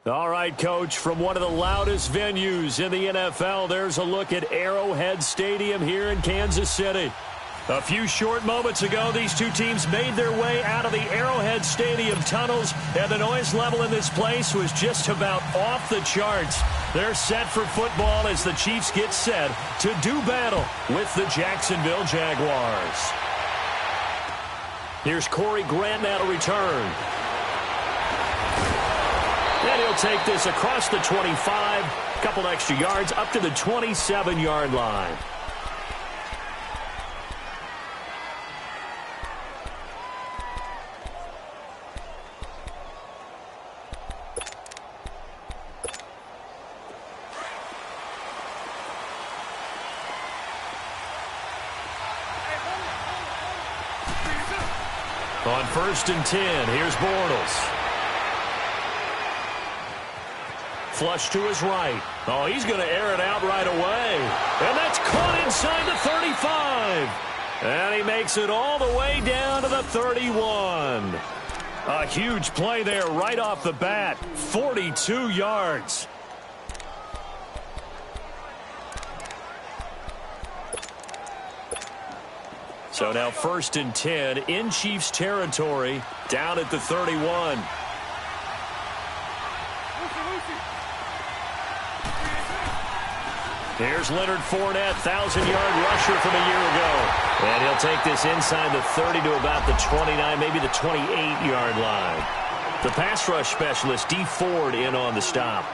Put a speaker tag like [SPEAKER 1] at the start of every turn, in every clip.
[SPEAKER 1] All right, Coach, from one of the loudest venues in the NFL, there's a look at Arrowhead Stadium here in Kansas City. A few short moments ago, these two teams made their way out of the Arrowhead Stadium tunnels, and the noise level in this place was just about off the charts. They're set for football as the Chiefs get set to do battle with the Jacksonville Jaguars. Here's Corey Grant now to return. And he'll take this across the 25, a couple extra yards, up to the 27-yard line. On 1st and 10, here's Bortles. Flush to his right. Oh, he's going to air it out right away. And that's caught inside the 35. And he makes it all the way down to the 31. A huge play there right off the bat. 42 yards. So now 1st and 10 in Chiefs territory, down at the 31. Here's Leonard Fournette, 1,000-yard rusher from a year ago. And he'll take this inside the 30 to about the 29, maybe the 28-yard line. The pass rush specialist, D. Ford, in on the stop.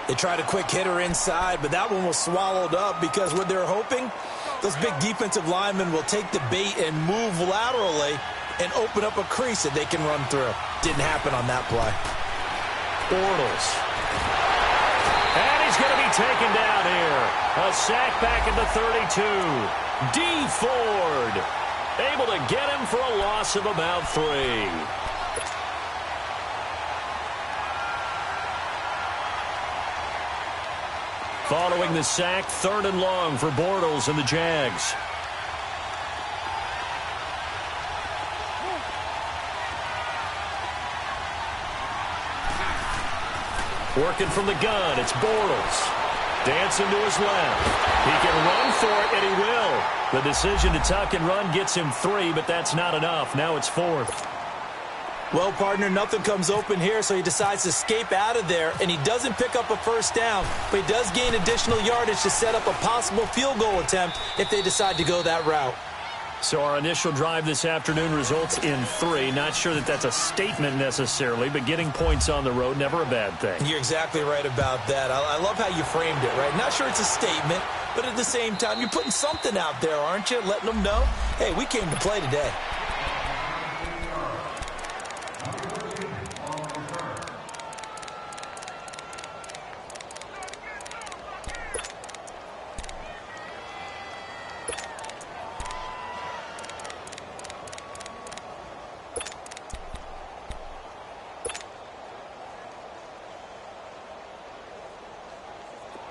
[SPEAKER 2] They tried a quick hitter inside, but that one was swallowed up because what they're hoping, those big defensive linemen will take the bait and move laterally and open up a crease that they can run through. Didn't happen on that play.
[SPEAKER 1] Bortles. And he's going to be taken down here. A sack back at the 32. D. Ford able to get him for a loss of about 3. Following the sack, 3rd and long for Bortles and the Jags. Working from the gun, it's Bortles. Dancing to his left. He can run for it, and he will. The decision to tuck and run gets him 3, but that's not enough. Now it's 4th.
[SPEAKER 2] Well, partner, nothing comes open here, so he decides to escape out of there, and he doesn't pick up a first down, but he does gain additional yardage to set up a possible field goal attempt if they decide to go that route.
[SPEAKER 1] So our initial drive this afternoon results in 3. Not sure that that's a statement necessarily, but getting points on the road, never a bad thing.
[SPEAKER 2] You're exactly right about that. I love how you framed it, right? Not sure it's a statement, but at the same time, you're putting something out there, aren't you? Letting them know, hey, we came to play today.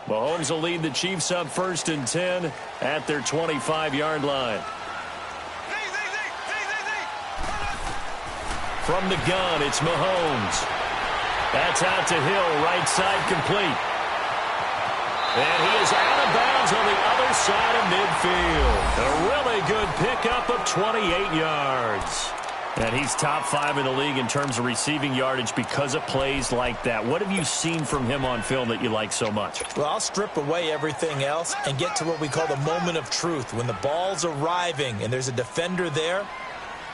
[SPEAKER 2] Mahomes will lead the Chiefs up 1st and 10 at their 25-yard line. From the gun, it's Mahomes. That's out to Hill, right side complete. And he is out of bounds on the other side of midfield. A really good pickup of 28 yards. And he's top 5 in the league in terms of receiving yardage because of plays like that. What have you seen from him on film that you like so much? Well, I'll strip away everything else and get to what we call the moment of truth. When the ball's arriving and there's a defender there,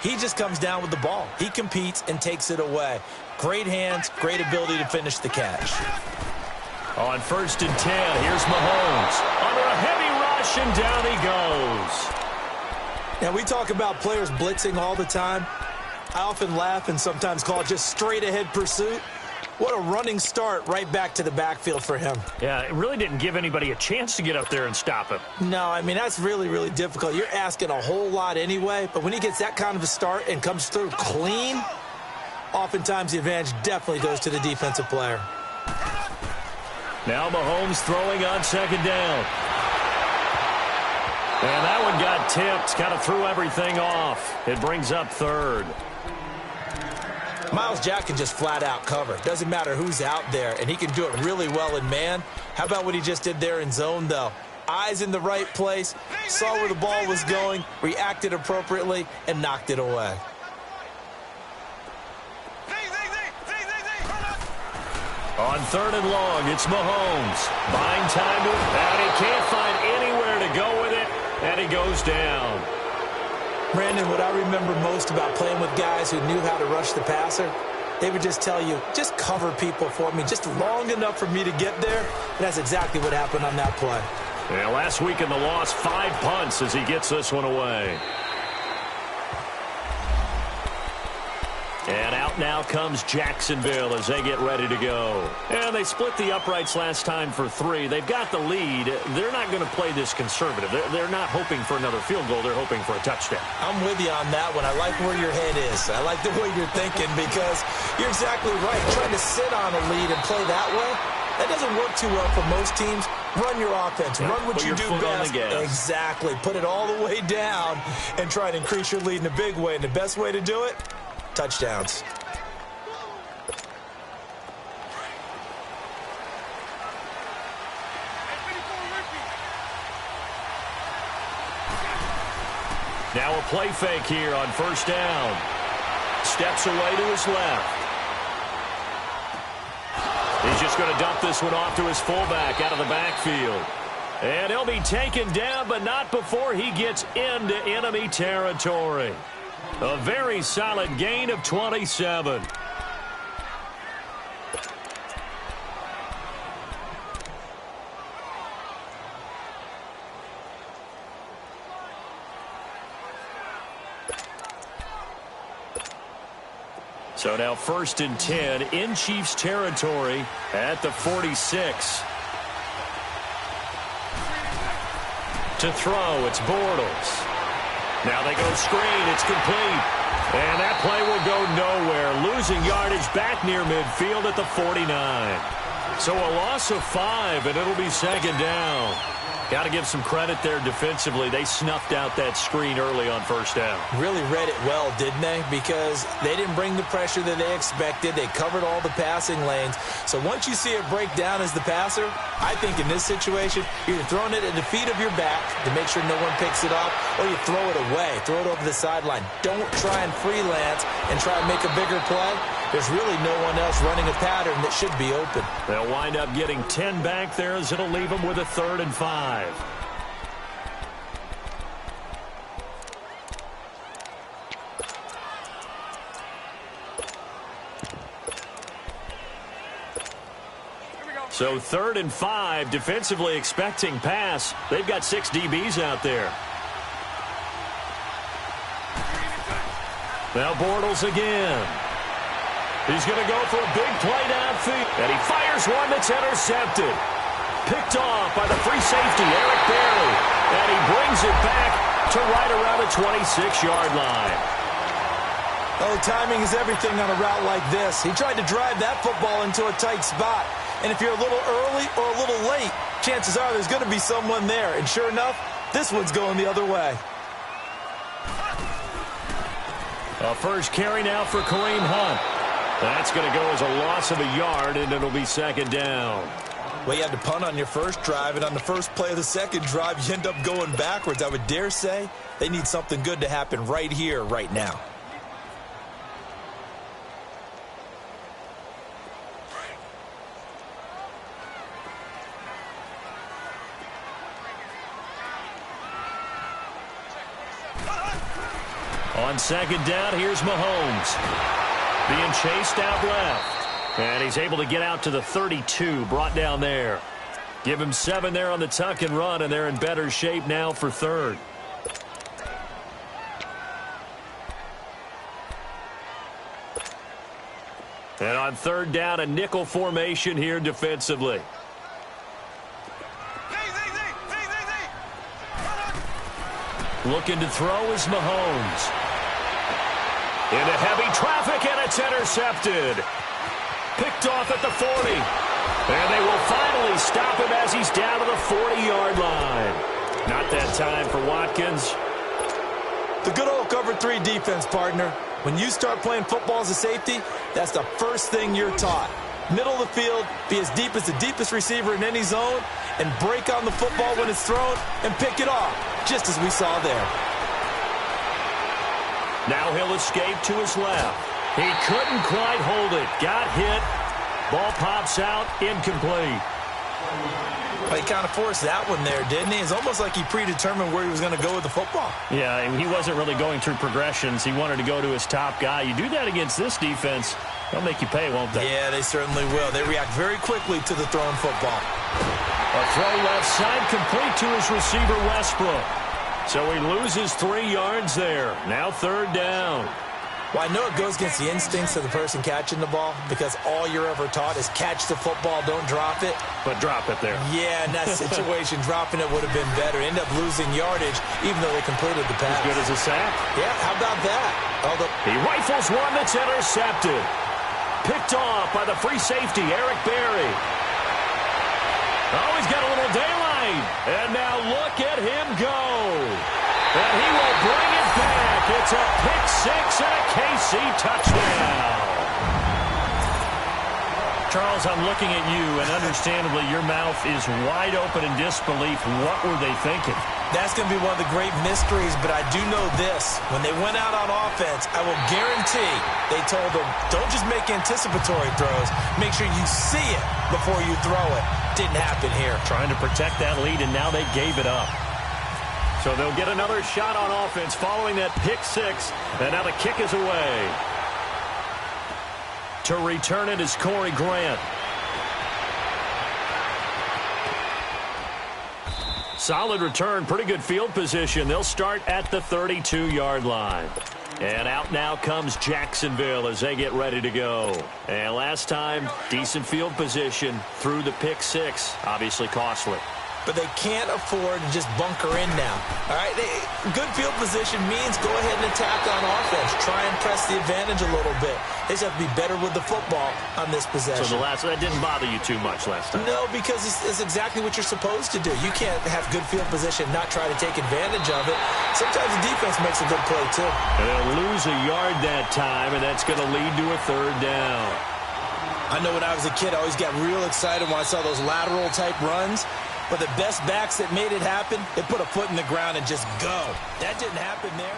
[SPEAKER 2] he just comes down with the ball. He competes and takes it away. Great hands, great ability to finish the catch.
[SPEAKER 1] On 1st and 10, here's Mahomes. Under a heavy rush, and down he goes.
[SPEAKER 2] Now, we talk about players blitzing all the time. I often laugh and sometimes call it just straight-ahead pursuit. What a running start right back to the backfield for him.
[SPEAKER 1] Yeah, it really didn't give anybody a chance to get up there and stop him.
[SPEAKER 2] No, I mean, that's really, really difficult. You're asking a whole lot anyway, but when he gets that kind of a start and comes through clean, oftentimes the advantage definitely goes to the defensive player.
[SPEAKER 1] Now Mahomes throwing on 2nd down. And that one got tipped, kind of threw everything off. It brings up 3rd.
[SPEAKER 3] Myles Jack can just flat out cover. Doesn't matter who's out there, and he can do it really well in man. How about what he just did there in zone, though? Eyes in the right place, saw where the ball was going, reacted appropriately, and knocked it away.
[SPEAKER 1] On 3rd and long, it's Mahomes. Buying time to, and he can't find anywhere to go with it, and he goes down.
[SPEAKER 3] Brandon, what I remember most about playing with guys who knew how to rush the passer, they would just tell you, just cover people for me, just long enough for me to get there. And that's exactly what happened on that play.
[SPEAKER 1] Yeah, last week in the loss, 5 punts as he gets this one away. And out now comes Jacksonville as they get ready to go. And they split the uprights last time for 3. They've got the lead. They're not going to play this conservative. They're not hoping for another field goal. They're hoping for a touchdown.
[SPEAKER 3] I'm with you on that one. I like where your head is. I like the way you're thinking because you're exactly right. Trying to sit on a lead and play that way, that doesn't work too well for most teams. Run your offense. Run what you do best. Exactly. Put it all the way down and try to increase your lead in a big way. And the best way to do it, touchdowns.
[SPEAKER 1] Now a play fake here on 1st down. Steps away to his left. He's just going to dump this one off to his fullback out of the backfield. And he'll be taken down, but not before he gets into enemy territory. A very solid gain of 27. So now 1st and 10 in Chiefs territory at the 46. To throw, it's Bortles. Now they go screen. It's complete. And that play will go nowhere. Losing yardage back near midfield at the 49. So a loss of 5, and it'll be 2nd down. Got to give some credit there defensively. They snuffed out that screen early on 1st down.
[SPEAKER 3] Really read it well, didn't they? Because they didn't bring the pressure that they expected. They covered all the passing lanes. So once you see it break down as the passer, I think in this situation, you're throwing it at the feet of your back to make sure no one picks it up, or you throw it away, throw it over the sideline. Don't try and freelance and try and make a bigger play. There's really no one else running a pattern that should be open.
[SPEAKER 1] They'll wind up getting 10 back there as it'll leave them with a 3rd and 5. So 3rd and 5, defensively expecting pass. They've got 6 DBs out there. Now Bortles again. He's going to go for a big play downfield. And he fires one that's intercepted. Picked off by the free safety, Eric Berry. And he brings it back to right around the 26-yard line.
[SPEAKER 3] Oh, timing is everything on a route like this. He tried to drive that football into a tight spot. And if you're a little early or a little late, chances are there's going to be someone there. And sure enough, this one's going the other way.
[SPEAKER 1] A first carry now for Kareem Hunt. That's going to go as a loss of a yard, and it'll be 2nd down.
[SPEAKER 3] Well, you had to punt on your first drive, and on the first play of the second drive, you end up going backwards. I would dare say they need something good to happen right here, right now.
[SPEAKER 1] On 2nd down, here's Mahomes. Being chased out left. And he's able to get out to the 32, brought down there. Give him 7 there on the tuck and run, and they're in better shape now for 3rd. And on 3rd down, a nickel formation here defensively. Looking to throw is Mahomes. Into heavy traffic, and it's intercepted. Picked off at the 40. And they will finally stop him as he's down to the 40-yard line. Not that time for Watkins.
[SPEAKER 3] The good old cover 3 defense, partner. When you start playing football as a safety, that's the first thing you're taught. Middle of the field, be as deep as the deepest receiver in any zone, and break on the football when it's thrown and pick it off, just as we saw there.
[SPEAKER 1] Now he'll escape to his left. He couldn't quite hold it. Got hit. Ball pops out, incomplete.
[SPEAKER 3] Well, he kind of forced that one there, didn't he? It's almost like he predetermined where he was going to go with the football.
[SPEAKER 1] Yeah, and he wasn't really going through progressions. He wanted to go to his top guy. You do that against this defense, they'll make you pay, won't they?
[SPEAKER 3] Yeah, they certainly will. They react very quickly to the thrown football.
[SPEAKER 1] A throw left side complete to his receiver, Westbrook. So he loses 3 yards there. Now 3rd down.
[SPEAKER 3] Well, I know it goes against the instincts of the person catching the ball because all you're ever taught is catch the football, don't drop it.
[SPEAKER 1] But drop it there.
[SPEAKER 3] Yeah, in that situation, dropping it would have been better. End up losing yardage, even though they completed the pass.
[SPEAKER 1] As good as a sack?
[SPEAKER 3] Yeah, how about that?
[SPEAKER 1] He rifles one that's intercepted. Picked off by the free safety, Eric Berry. Oh, he's got a little daylight. And now look at him go. And he will bring it back. It's a pick-6 and a KC touchdown. Charles, I'm looking at you, and understandably, your mouth is wide open in disbelief. What were they thinking?
[SPEAKER 3] That's going to be one of the great mysteries, but I do know this. When they went out on offense, I will guarantee they told them, don't just make anticipatory throws. Make sure you see it before you throw it. Didn't happen here.
[SPEAKER 1] Trying to protect that lead, and now they gave it up. So they'll get another shot on offense following that pick-6, and now the kick is away. To return it is Corey Grant. Solid return, pretty good field position. They'll start at the 32-yard line. And out now comes Jacksonville as they get ready to go. And last time, decent field position through the pick-6, obviously costly.
[SPEAKER 3] But they can't afford to just bunker in now. All right, good field position means go ahead and attack on offense. Try and press the advantage a little bit. They just have to be better with the football on this possession.
[SPEAKER 1] So that didn't bother you too much last time?
[SPEAKER 3] No, because it's exactly what you're supposed to do. You can't have good field position, not try to take advantage of it. Sometimes the defense makes a good play, too.
[SPEAKER 1] And they'll lose a yard that time, and that's going to lead to a 3rd down.
[SPEAKER 3] I know when I was a kid, I always got real excited when I saw those lateral-type runs. But the best backs that made it happen, they put a foot in the ground and just go. That didn't happen there.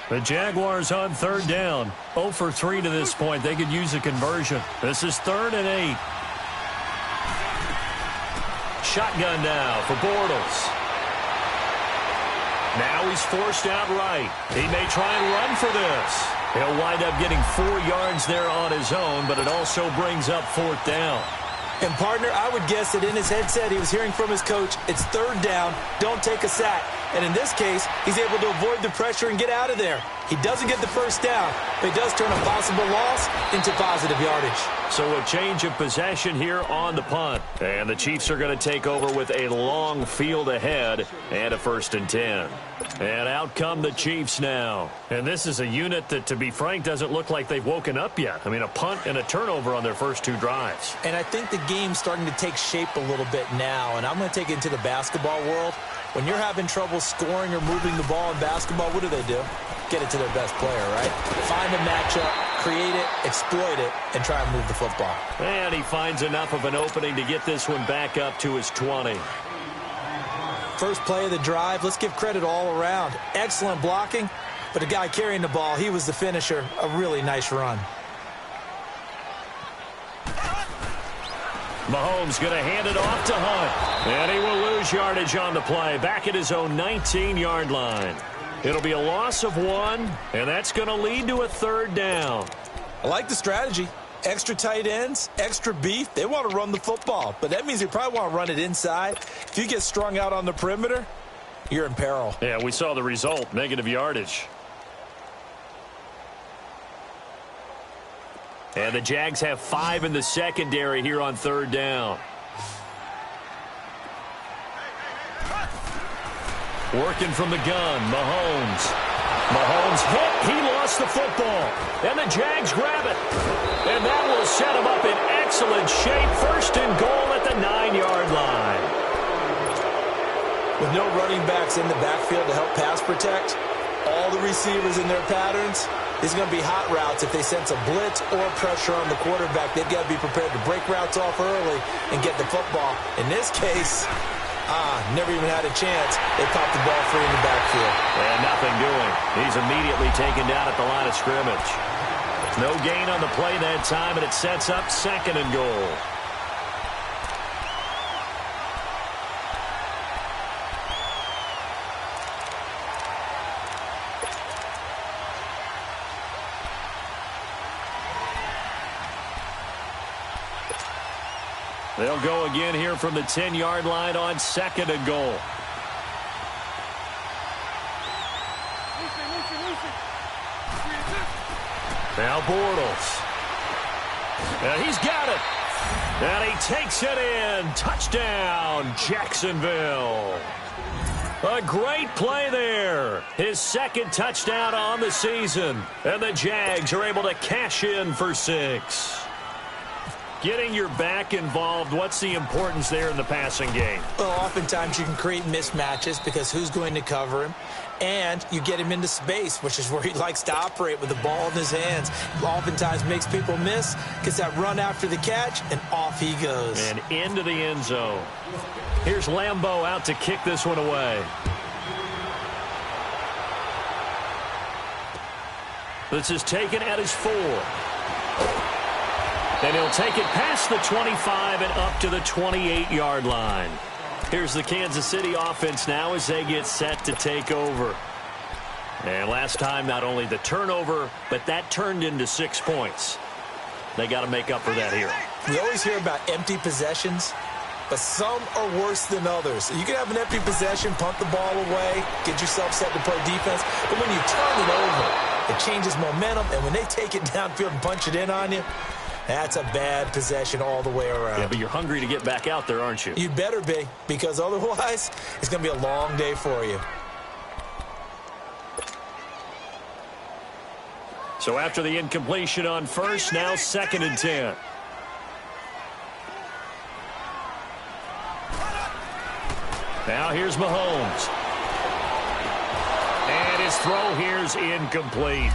[SPEAKER 1] The Jaguars on 3rd down. 0 for 3 to this point. They could use a conversion. This is 3rd and 8. Shotgun now for Bortles. Now he's forced out right. He may try and run for this. He'll wind up getting 4 yards there on his own, but it also brings up 4th down.
[SPEAKER 3] And, partner, I would guess that in his headset he was hearing from his coach, it's 3rd down, don't take a sack. And in this case, he's able to avoid the pressure and get out of there. He doesn't get the 1st down, but he does turn a possible loss into positive yardage.
[SPEAKER 1] So a change of possession here on the punt. And the Chiefs are going to take over with a long field ahead and a 1st and 10. And out come the Chiefs now. And this is a unit that, to be frank, doesn't look like they've woken up yet. I mean, a punt and a turnover on their first 2 drives.
[SPEAKER 3] And I think the game's starting to take shape a little bit now. And I'm going to take it into the basketball world. When you're having trouble scoring or moving the ball in basketball, what do? Get it to their best player, right? Find a matchup, create it, exploit it, and try and move the football.
[SPEAKER 1] And he finds enough of an opening to get this one back up to his 20.
[SPEAKER 3] First play of the drive, let's give credit all around. Excellent blocking, but the guy carrying the ball, he was the finisher. A really nice run.
[SPEAKER 1] Mahomes going to hand it off to Hunt. And he will lose yardage on the play. Back at his own 19-yard line. It'll be a loss of 1, and that's going to lead to a 3rd down.
[SPEAKER 3] I like the strategy. Extra tight ends, extra beef. They want to run the football, but that means they probably want to run it inside. If you get strung out on the perimeter, you're in peril.
[SPEAKER 1] Yeah, we saw the result, negative yardage. And the Jags have 5 in the secondary here on 3rd down. Working from the gun, Mahomes. Mahomes hit. He lost the football. And the Jags grab it. And that will set him up in excellent shape. 1st and goal at the 9-yard line.
[SPEAKER 3] With no running backs in the backfield to help pass protect, all the receivers in their patterns, it's going to be hot routes. If they sense a blitz or pressure on the quarterback, they've got to be prepared to break routes off early and get the football. In this case, never even had a chance. They popped the ball free in the backfield.
[SPEAKER 1] And nothing doing. He's immediately taken down at the line of scrimmage. No gain on the play that time, and it sets up 2nd and goal. They'll go again here from the 10-yard line on 2nd and goal. Now Bortles. And he's got it. And he takes it in. Touchdown, Jacksonville. A great play there. His 2nd touchdown on the season. And the Jags are able to cash in for 6. Getting your back involved, what's the importance there in the passing game?
[SPEAKER 3] Well, oftentimes you can create mismatches because who's going to cover him? And you get him into space, which is where he likes to operate with the ball in his hands. Oftentimes makes people miss, gets that run after the catch, and off he goes.
[SPEAKER 1] And into the end zone. Here's Lambeau out to kick this one away. This is taken at his 4. And he'll take it past the 25 and up to the 28-yard line. Here's the Kansas City offense now as they get set to take over. And last time, not only the turnover, but that turned into 6 points. They got to make up for that here.
[SPEAKER 3] We always hear about empty possessions, but some are worse than others. You can have an empty possession, punt the ball away, get yourself set to play defense, but when you turn it over, it changes momentum, and when they take it downfield and punch it in on you, that's a bad possession all the way around.
[SPEAKER 1] Yeah, but you're hungry to get back out there, aren't you?
[SPEAKER 3] You better be, because otherwise, it's going to be a long day for you.
[SPEAKER 1] So after the incompletion on first, now 2nd and 10. Now here's Mahomes. And his throw here's incomplete.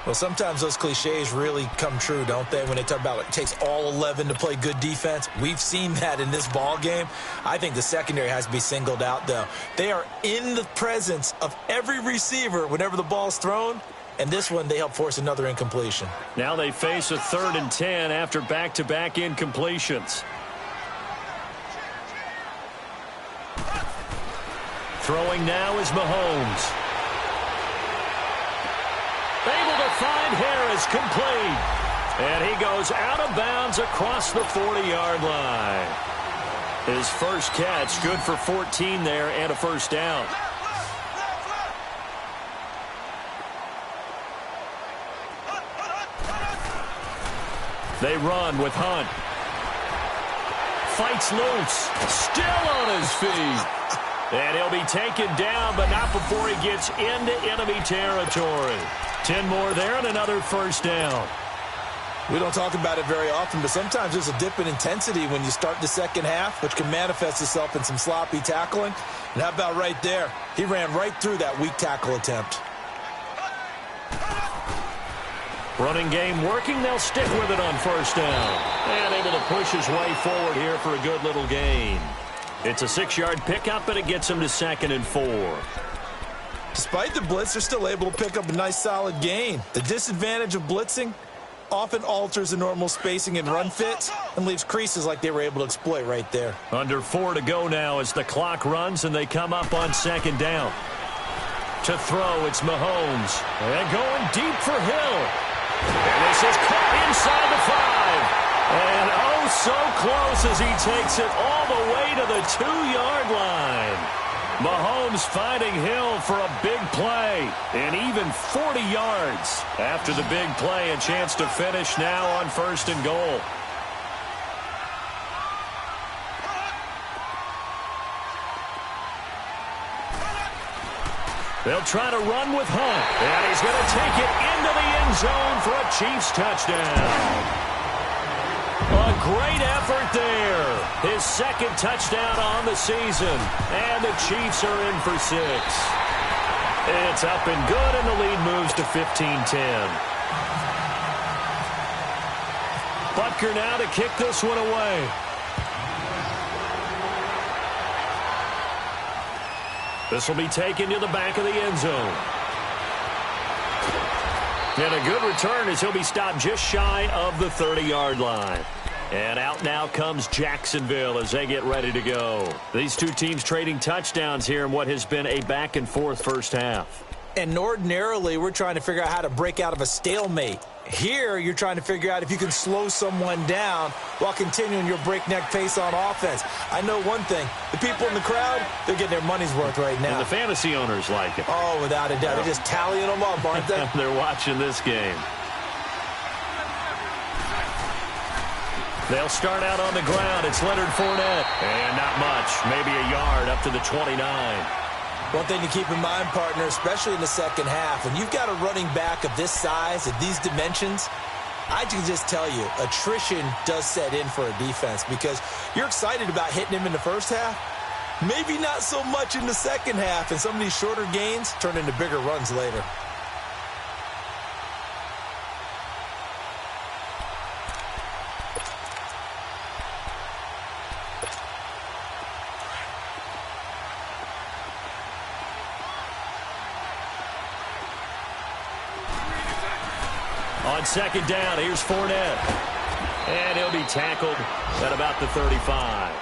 [SPEAKER 3] Well, sometimes those cliches really come true, don't they? When they talk about it takes all 11 to play good defense. We've seen that in this ball game. I think the secondary has to be singled out, though. They are in the presence of every receiver whenever the ball's thrown. And this one, they help force another incompletion.
[SPEAKER 1] Now they face a 3rd and 10 after back-to-back incompletions. Throwing now is Mahomes. Able to find Harris, complete. And he goes out of bounds across the 40-yard line. His first catch, good for 14 there and a first down. They run with Hunt. Fights loose. Still on his feet. And he'll be taken down, but not before he gets into enemy territory. 10 more there and another first down.
[SPEAKER 3] We don't talk about it very often, but sometimes there's a dip in intensity when you start the second half, which can manifest itself in some sloppy tackling. And how about right there? He ran right through that weak tackle attempt.
[SPEAKER 1] Running game working. They'll stick with it on first down. And able to push his way forward here for a good little gain. It's a 6-yard pickup, but it gets him to 2nd and 4.
[SPEAKER 3] Despite the blitz, they're still able to pick up a nice solid gain. The disadvantage of blitzing often alters the normal spacing and run fits and leaves creases like they were able to exploit right there.
[SPEAKER 1] Under 4 to go now as the clock runs and they come up on 2nd down. To throw, it's Mahomes. And going deep for Hill. And this is caught inside the 5. And oh, so close as he takes it all the way to the 2-yard line. Mahomes finding Hill for a big play. And even 40 yards after the big play. A chance to finish now on 1st and goal. They'll try to run with Hunt. And he's going to take it into the end zone for a Chiefs touchdown. A great effort there. His second touchdown on the season. And the Chiefs are in for 6. It's up and good, and the lead moves to 15-10. Butker now to kick this one away. This will be taken to the back of the end zone. And a good return as he'll be stopped just shy of the 30-yard line. And out now comes Jacksonville as they get ready to go. These two teams trading touchdowns here in what has been a back-and-forth first half.
[SPEAKER 3] And ordinarily, we're trying to figure out how to break out of a stalemate. Here, you're trying to figure out if you can slow someone down while continuing your breakneck pace on offense. I know one thing. The people in the crowd, they're getting their money's worth right now.
[SPEAKER 1] And the fantasy owners like it.
[SPEAKER 3] Oh, without a doubt. They're just tallying them up, aren't they?
[SPEAKER 1] They're watching this game. They'll start out on the ground. It's Leonard Fournette. And not much. Maybe a yard up to the 29.
[SPEAKER 3] One thing to keep in mind, partner, especially in the second half, when you've got a running back of this size, of these dimensions, I can just tell you, attrition does set in for a defense because you're excited about hitting him in the first half. Maybe not so much in the second half, and some of these shorter gains turn into bigger runs later.
[SPEAKER 1] On second down, here's Fournette. And he'll be tackled at about the 35.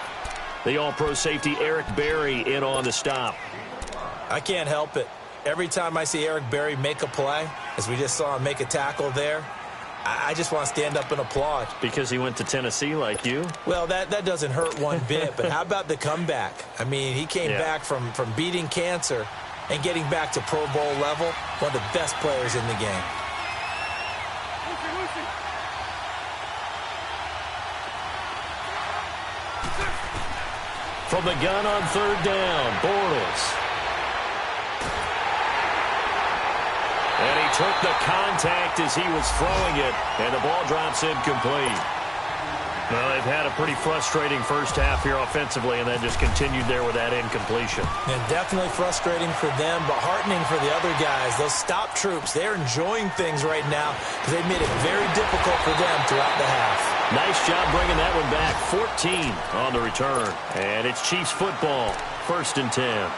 [SPEAKER 1] The All-Pro safety Eric Berry in on the stop.
[SPEAKER 3] I can't help it. Every time I see Eric Berry make a play, as we just saw him make a tackle there, I just want to stand up and applaud.
[SPEAKER 1] Because he went to Tennessee like you?
[SPEAKER 3] Well, that doesn't hurt one bit, but how about the comeback? I mean, he came back from beating cancer and getting back to Pro Bowl level, one of the best players in the game.
[SPEAKER 1] From the gun on third down, Bortles. And he took the contact as he was throwing it, and the ball drops incomplete. Well, they've had a pretty frustrating first half here offensively, and then just continued there with that incompletion.
[SPEAKER 3] And definitely frustrating for them, but heartening for the other guys. Those stop troops, they're enjoying things right now because they made it very difficult for them throughout the half.
[SPEAKER 1] Nice job bringing that one back. 14 on the return. And it's Chiefs football. 1st and 10.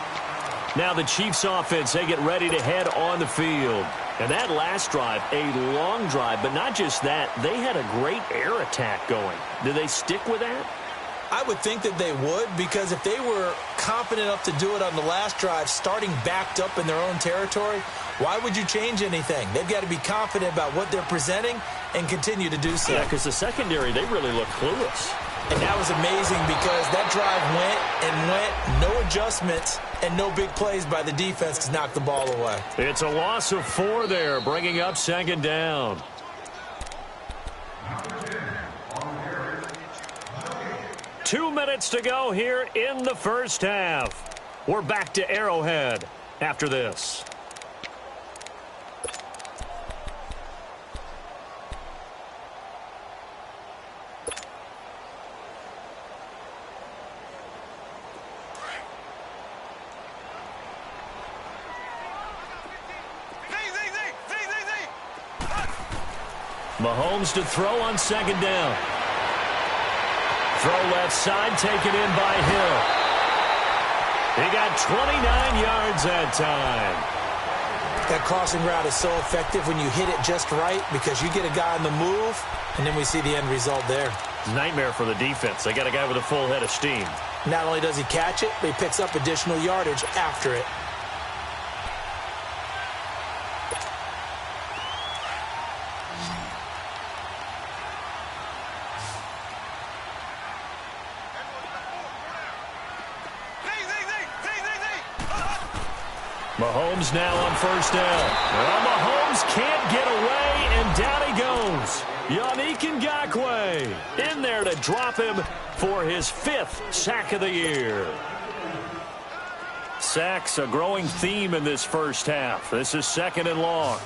[SPEAKER 1] Now the Chiefs offense, they get ready to head on the field. And that last drive, a long drive, but not just that, they had a great air attack going. Do they stick with that?
[SPEAKER 3] I would think that they would, because if they were confident enough to do it on the last drive, starting backed up in their own territory, why would you change anything? They've got to be confident about what they're presenting and continue to do so.
[SPEAKER 1] Yeah, because the secondary, they really look clueless.
[SPEAKER 3] And that was amazing because that drive went, no adjustments, and no big plays by the defense to knock the ball away.
[SPEAKER 1] It's a loss of 4 there, bringing up second down. Two minutes to go here in the first half. We're back to Arrowhead after this. Mahomes to throw on second down. Throw left side, taken in by Hill. He got 29 yards that time.
[SPEAKER 3] That crossing route is so effective when you hit it just right because you get a guy on the move, and then we see the end result there.
[SPEAKER 1] Nightmare for the defense. They got a guy with a full head of steam.
[SPEAKER 3] Not only does he catch it, but he picks up additional yardage after it.
[SPEAKER 1] Mahomes now on first down. Well, Mahomes can't get away, and down he goes. Yannick Ngakoue in there to drop him for his 5th sack of the year. Sacks, a growing theme in this first half. This is 2nd and long.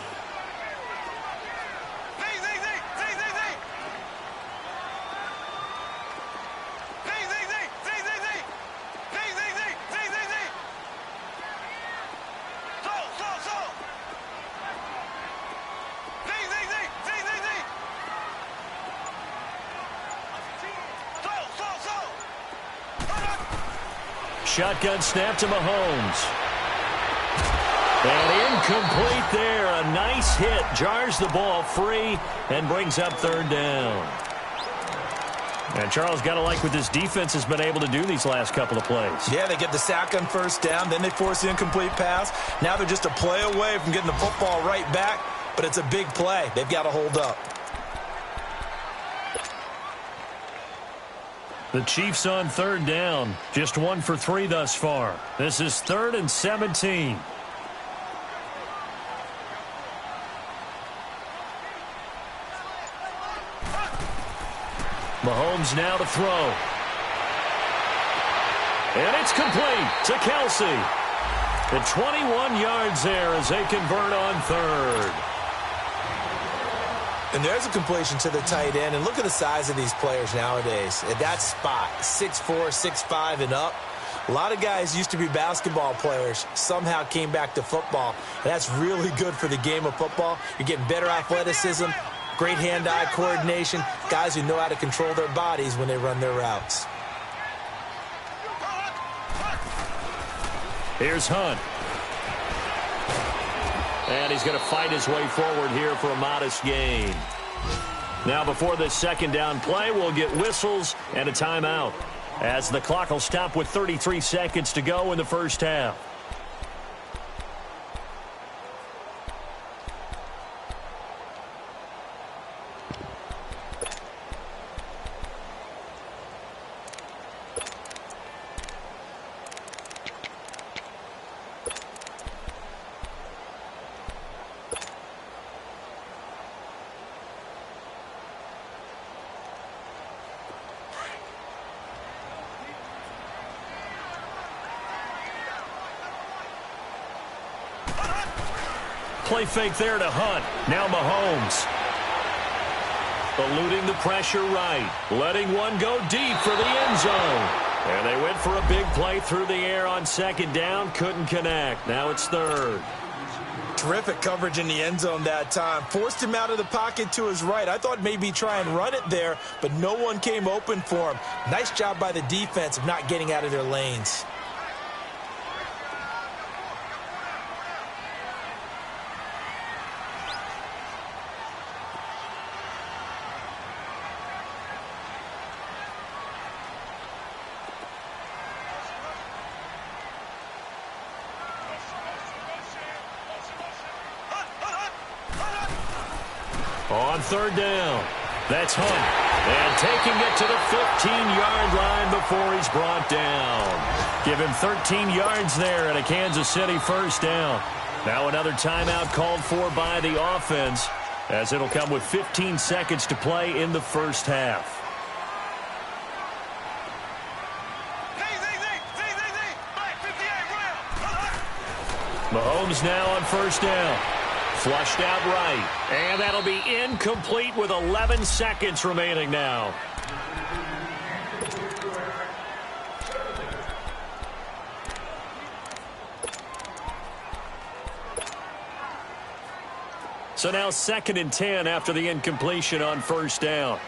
[SPEAKER 1] Shotgun snap to Mahomes. And incomplete there. A nice hit. Jars the ball free and brings up third down. And Charles, got to like what this defense has been able to do these last couple of plays.
[SPEAKER 3] Yeah, they get the sack on first down. Then they force the incomplete pass. Now they're just a play away from getting the football right back. But it's a big play. They've got to hold up.
[SPEAKER 1] The Chiefs on third down. Just 1 for 3 thus far. This is 3rd and 17. Mahomes now to throw. And it's complete to Kelsey. At 21 yards there as they convert on third.
[SPEAKER 3] And there's a completion to the tight end. And look at the size of these players nowadays. At that spot, 6'4", 6'5", and up. A lot of guys used to be basketball players, somehow came back to football. And that's really good for the game of football. You're getting better athleticism, great hand-eye coordination, guys who know how to control their bodies when they run their routes.
[SPEAKER 1] Here's Hunt. And he's going to fight his way forward here for a modest gain. Now before this second down play, we'll get whistles and a timeout, as the clock will stop with 33 seconds to go in the first half. Play fake there to Hunt. Now Mahomes. Eluding the pressure right. Letting one go deep for the end zone. And they went for a big play through the air on second down. Couldn't connect. Now it's third.
[SPEAKER 3] Terrific coverage in the end zone that time. Forced him out of the pocket to his right. I thought maybe try and run it there, but no one came open for him. Nice job by the defense of not getting out of their lanes.
[SPEAKER 1] On third down, that's Hunt. And taking it to the 15-yard line before he's brought down. Give him 13 yards there and a Kansas City first down. Now another timeout called for by the offense, as it'll come with 15 seconds to play in the first half. Mahomes now on first down. Flushed out right. And that'll be incomplete with 11 seconds remaining now. So now 2nd and 10 after the incompletion on first down.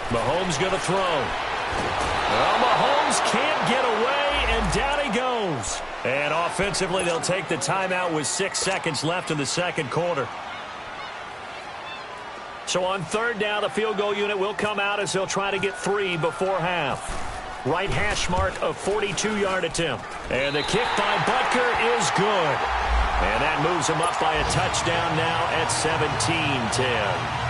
[SPEAKER 1] Mahomes going to throw. Well, Mahomes can't get away, and down he goes. And offensively, they'll take the timeout with 6 seconds left in the second quarter. So on third down, the field goal unit will come out as they'll try to get 3 before half. Right hash mark, a 42-yard attempt. And the kick by Butker is good. And that moves them up by a touchdown now at 17-10.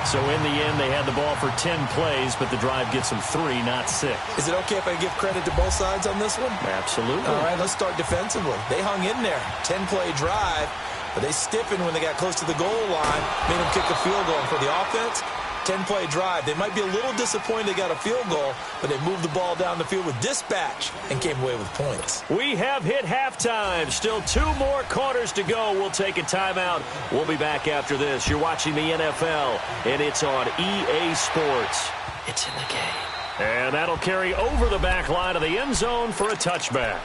[SPEAKER 1] So in the end, they had the ball for 10 plays, but the drive gets them 3, not 6.
[SPEAKER 3] Is it okay if I give credit to both sides on this one?
[SPEAKER 1] Absolutely.
[SPEAKER 3] All right, let's start defensively. They hung in there. 10-play drive, but they stiffened when they got close to the goal line, made them kick a field goal. And for the offense, 10-play drive. They might be a little disappointed they got a field goal, but they moved the ball down the field with dispatch and came away with points.
[SPEAKER 1] We have hit halftime. Still 2 more quarters to go. We'll take a timeout. We'll be back after this. You're watching the NFL, and it's on EA Sports. It's in the game. And that'll carry over the back line of the end zone for a touchback.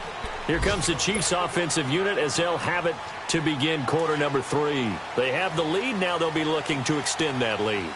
[SPEAKER 1] Here comes the Chiefs offensive unit as they'll have it to begin quarter number 3. They have the lead. Now they'll be looking to extend that lead.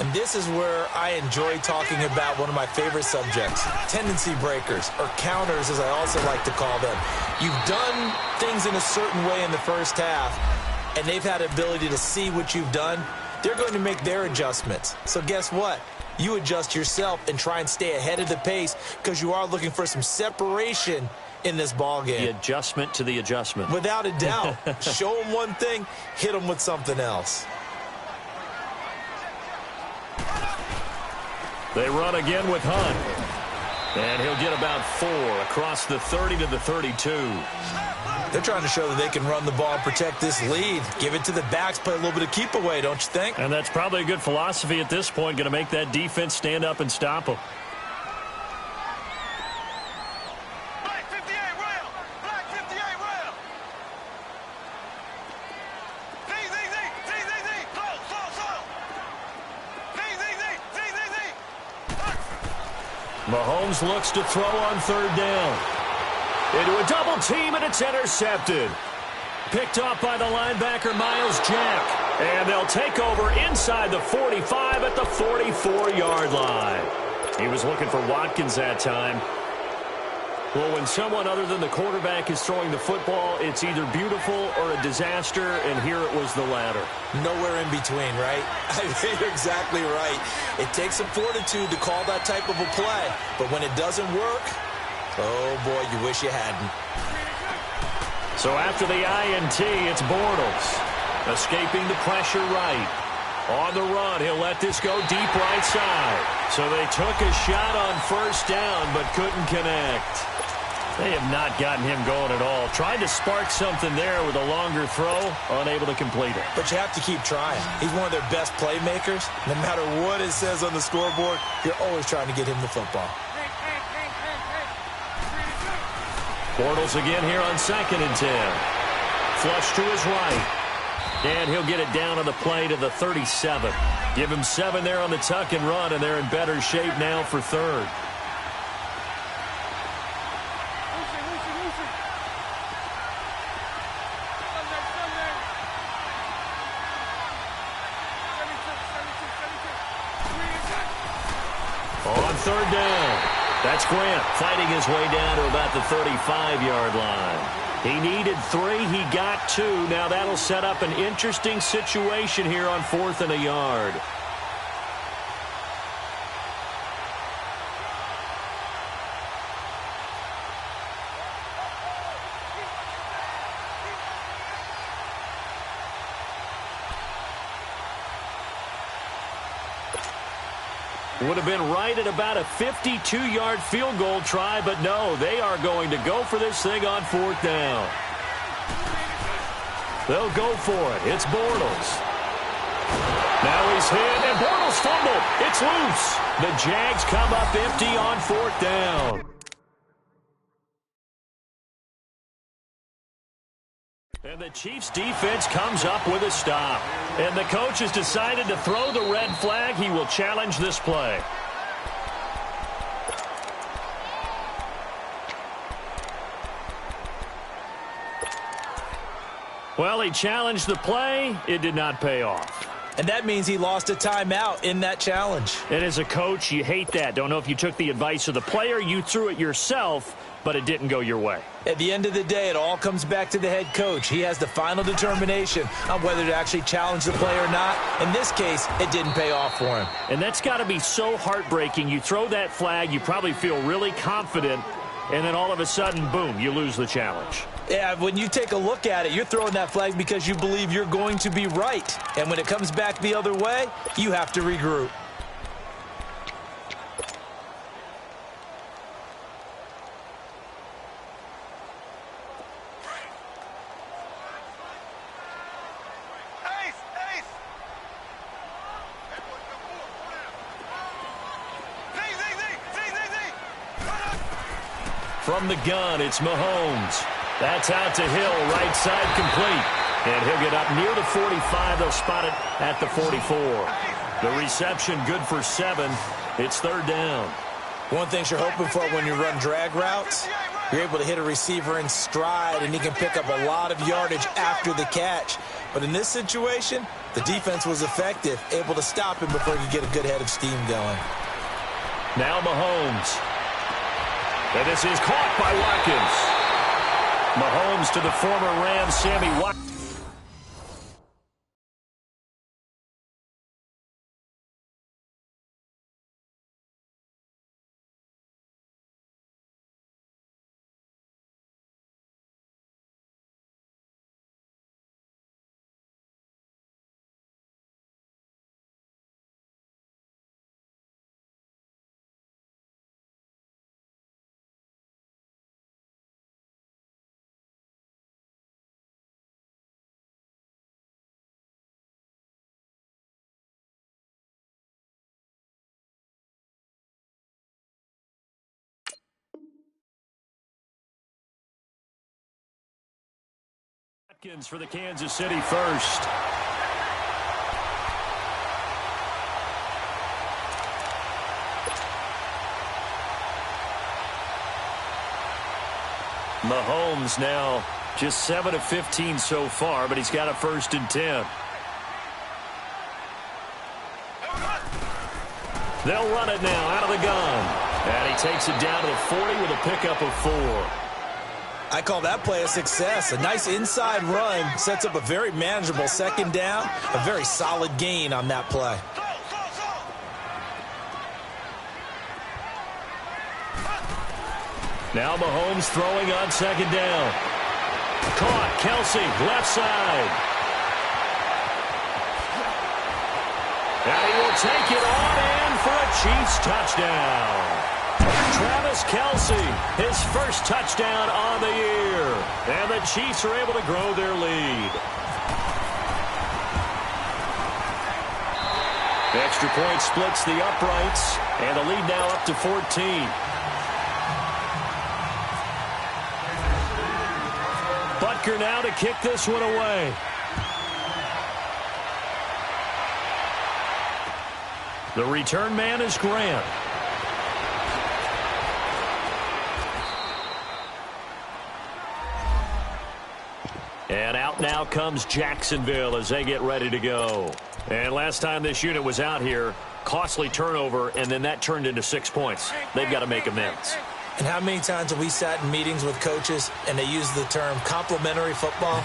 [SPEAKER 3] And this is where I enjoy talking about one of my favorite subjects, tendency breakers, or counters as I also like to call them. You've done things in a certain way in the first half, and they've had the ability to see what you've done. They're going to make their adjustments. So guess what? You adjust yourself and try and stay ahead of the pace because you are looking for some separation in this ball game.
[SPEAKER 1] The adjustment to the adjustment.
[SPEAKER 3] Without a doubt. Show them one thing, hit them with something else.
[SPEAKER 1] They run again with Hunt. And he'll get about 4 across the 30 to the 32.
[SPEAKER 3] They're trying to show that they can run the ball and protect this lead. Give it to the backs, play a little bit of keep away, don't you think?
[SPEAKER 1] And that's probably a good philosophy at this point, going to make that defense stand up and stop them. Mahomes looks to throw on 3rd down. Into a double team, and it's intercepted. Picked off by the linebacker, Miles Jack. And they'll take over inside the 45 at the 44-yard line. He was looking for Watkins that time. Well, when someone other than the quarterback is throwing the football, it's either beautiful or a disaster, and here it was the latter.
[SPEAKER 3] Nowhere in between, right? I mean, you're exactly right. It takes some fortitude to call that type of a play, but when it doesn't work, oh boy, you wish you hadn't.
[SPEAKER 1] So after the INT, it's Bortles. Escaping the pressure right. On the run, he'll let this go deep right side. So they took a shot on 1st down, but couldn't connect. They have not gotten him going at all. Tried to spark something there with a longer throw, unable to complete it.
[SPEAKER 3] But you have to keep trying. He's one of their best playmakers. No matter what it says on the scoreboard, you're always trying to get him the football.
[SPEAKER 1] Bortles again here on 2nd and 10. Flush to his right. And he'll get it down on the play to the 37. Give him 7 there on the tuck and run, and they're in better shape now for 3rd. On 3rd down, that's Grant fighting his way down to about the 35-yard line. He needed 3. He got 2. Now that'll set up an interesting situation here on 4th and a yard. Would have been right at about a 52-yard field goal try, but no, they are going to go for this thing on 4th down. They'll go for it. It's Bortles. Now he's hit, and Bortles fumbled. It's loose. The Jags come up empty on 4th down. And the Chiefs' defense comes up with a stop. And the coach has decided to throw the red flag. He will challenge this play. Well, he challenged the play. It did not pay off.
[SPEAKER 3] And that means he lost a timeout in that challenge.
[SPEAKER 1] And as a coach, you hate that. Don't know if you took the advice of the player. You threw it yourself, but it didn't go your way.
[SPEAKER 3] At the end of the day, it all comes back to the head coach. He has the final determination on whether to actually challenge the play or not. In this case, it didn't pay off for him.
[SPEAKER 1] And that's got to be so heartbreaking. You throw that flag, you probably feel really confident, and then all of a sudden, boom, you lose the challenge.
[SPEAKER 3] Yeah, when you take a look at it, you're throwing that flag because you believe you're going to be right. And when it comes back the other way, you have to regroup.
[SPEAKER 1] From the gun, it's Mahomes. That's out to Hill, right side complete. And he'll get up near the 45. They'll spot it at the 44. The reception good for 7. It's 3rd down.
[SPEAKER 3] One thing you're hoping for when you run drag routes, you're able to hit a receiver in stride, and he can pick up a lot of yardage after the catch. But in this situation, the defense was effective, able to stop him before he could get a good head of steam going.
[SPEAKER 1] Now Mahomes. And this is caught by Watkins. Mahomes to the former Ram, Sammy Watkins. For the Kansas City first. Mahomes now just 7 of 15 so far, but he's got a 1st and 10. They'll run it now out of the gun. And he takes it down to the 40 with a pickup of 4.
[SPEAKER 3] I call that play a success. A nice inside run sets up a very manageable 2nd down. A very solid gain on that play.
[SPEAKER 1] Now Mahomes throwing on 2nd down. Caught. Kelsey, left side. And he will take it on in for a Chiefs touchdown. Travis Kelsey, his 1st touchdown on the year. And the Chiefs are able to grow their lead. The extra point splits the uprights, and the lead now up to 14. Butker now to kick this one away. The return man is Grant. And out now comes Jacksonville as they get ready to go. And last time this unit was out here, costly turnover, and then that turned into 6 points. They've got to make amends.
[SPEAKER 3] And how many times have we sat in meetings with coaches and they use the term complementary football?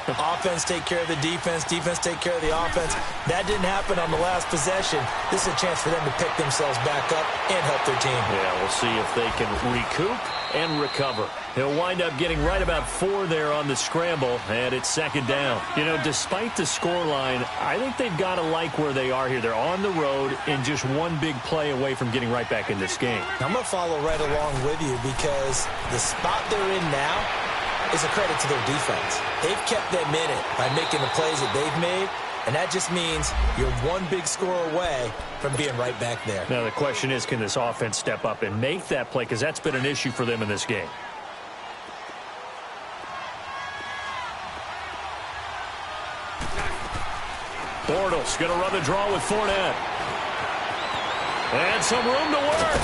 [SPEAKER 3] Offense take care of the defense, defense take care of the offense. That didn't happen on the last possession. This is a chance for them to pick themselves back up and help their team.
[SPEAKER 1] Yeah, we'll see if they can recoup and recover. He'll wind up getting right about 4 there on the scramble, and it's 2nd down. You know, despite the scoreline, I think they've got to like where they are here. They're on the road and just one big play away from getting right back in this game.
[SPEAKER 3] I'm going to follow right along with you because the spot they're in now is a credit to their defense. They've kept them in it by making the plays that they've made, and that just means you're one big score away from being right back there.
[SPEAKER 1] Now the question is, can this offense step up and make that play? Because that's been an issue for them in this game. Bortles going to run the draw with Fournette. And some room to work.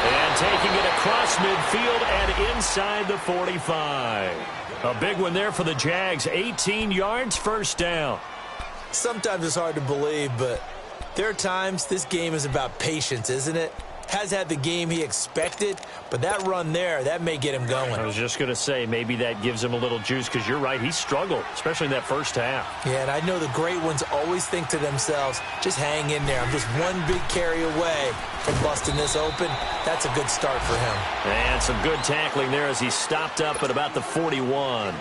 [SPEAKER 1] And taking it across midfield and inside the 45. A big one there for the Jags. 18 yards, 1st down.
[SPEAKER 3] Sometimes it's hard to believe, but there are times this game is about patience, isn't it? Has had the game he expected, but that run there, that may get him going.
[SPEAKER 1] I was just going to say, maybe that gives him a little juice, because you're right, he struggled, especially in that 1st half.
[SPEAKER 3] Yeah, and I know the great ones always think to themselves, just hang in there. I'm just one big carry away from busting this open. That's a good start for him.
[SPEAKER 1] And some good tackling there as he stopped up at about the 41.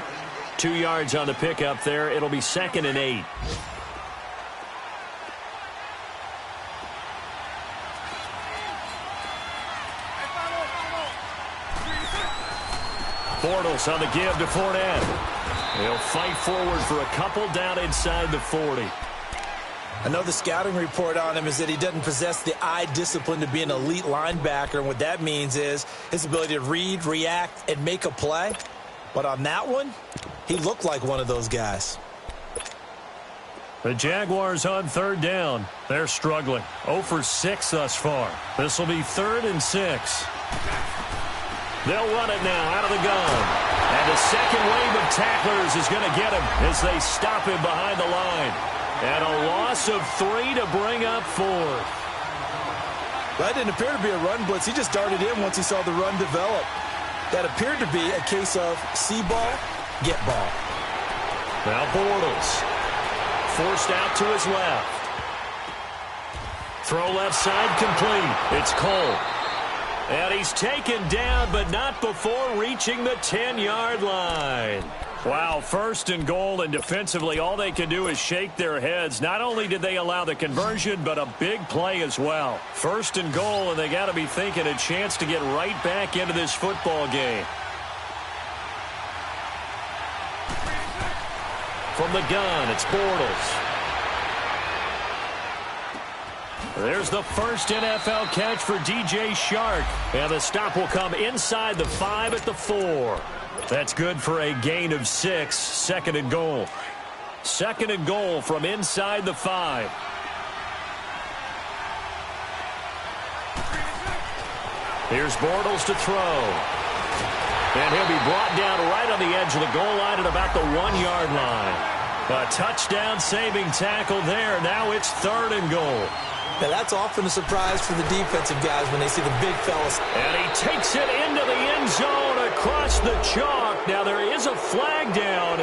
[SPEAKER 1] 2 yards on the pickup there. It'll be 2nd and 8. Bortles on the give to Fournette. He'll fight forward for a couple down inside the 40.
[SPEAKER 3] I know the scouting report on him is that he doesn't possess the eye discipline to be an elite linebacker. And what that means is his ability to read, react, and make a play. But on that one, he looked like one of those guys.
[SPEAKER 1] The Jaguars on 3rd down. They're struggling. 0 for 6 thus far. This will be 3rd and 6. They'll run it now out of the gun. And the second wave of tacklers is going to get him as they stop him behind the line. And a loss of 3 to bring up 4.
[SPEAKER 3] That didn't appear to be a run blitz. He just darted in once he saw the run develop. That appeared to be a case of see ball, get ball.
[SPEAKER 1] Now Bortles forced out to his left. Throw left side complete. It's Cole. And he's taken down, but not before reaching the 10-yard line. Wow, 1st and goal, and defensively all they can do is shake their heads. Not only did they allow the conversion, but a big play as well. 1st and goal, and they got to be thinking a chance to get right back into this football game. From the gun, it's Bortles. There's the first NFL catch for DJ Shark. And the stop will come inside the 5 at the 4. That's good for a gain of 6. 2nd and goal. 2nd and goal from inside the 5. Here's Bortles to throw. And he'll be brought down right on the edge of the goal line at about the 1-yard line. A touchdown-saving tackle there. Now it's 3rd and goal.
[SPEAKER 3] Now, that's often a surprise for the defensive guys when they see the big fellas.
[SPEAKER 1] And he takes it into the end zone across the chalk. Now, there is a flag down,